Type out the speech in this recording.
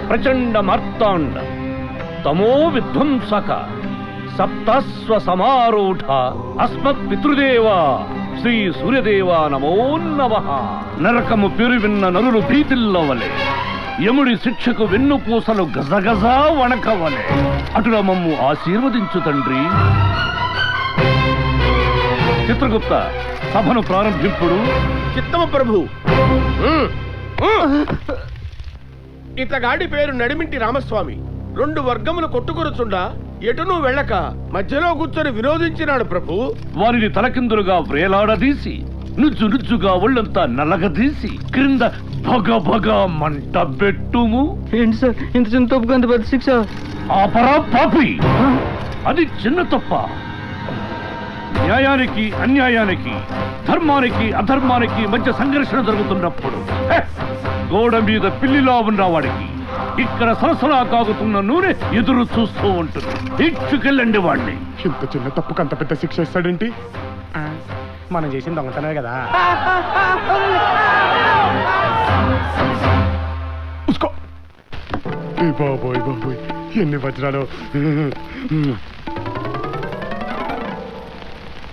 ప్రచండ మార్తాండ తమో విధ్వంసక సప్తస్వ సమారూఢ అస్మత్ పితృదేవా శ్రీ సూర్యదేవా నమో నమః. నరకము పేరు విన్న నరులు భీతిల్లవలే, యముడి శిక్షకు వెన్నుపూసలు గజగజ వణకవలే. అటుల మమ్ము ఆశీర్వదించు తండ్రి. చిత్రగుప్త, సభను ప్రారంభింపుడు. చిత్తమ ప్రభు. ఇతగాడి పేరు నడిమింటి రామస్వామి. 2 వర్గములు కొట్టుకొరుచుండా ఎటునూ వెళ్ళక మధ్యలో కూర్చొని విరోధించినాడు ప్రభు. వారిని తలకిందులుగా వ్రేలాడదీసి నుజ్జు నుజ్జుగా ఒళ్ళంతా నలగదీసి క్రింద భగ భగ మంట పెట్టుము. ఏంటి సార్ ఇంత చిన్న తప్పుకు అంత పెద్ద శిక్ష? ఆపరా పాపి, అది చిన్న తప్ప. న్యాయానికి అన్యాయానికి, ధర్మానికి అధర్మానికి మధ్య సంఘర్షణ జరుగుతున్నప్పుడు గోడ మీద పిల్లిలా ఉన్నవాడికి ఇక్కడ సరసలా కాగుతున్న నూనె ఎదురు చూస్తూ ఉంటుంది. ఇచ్చుకెళ్ళండి వాడిని. ఇంత చిన్న తప్పుకు అంత పెద్ద శిక్ష ఇస్తాడేంటి? మనం చేసిన దొంగతనమే కదా. బాబోయ్ బాబోయ్, ఎన్ని వజ్రాలు.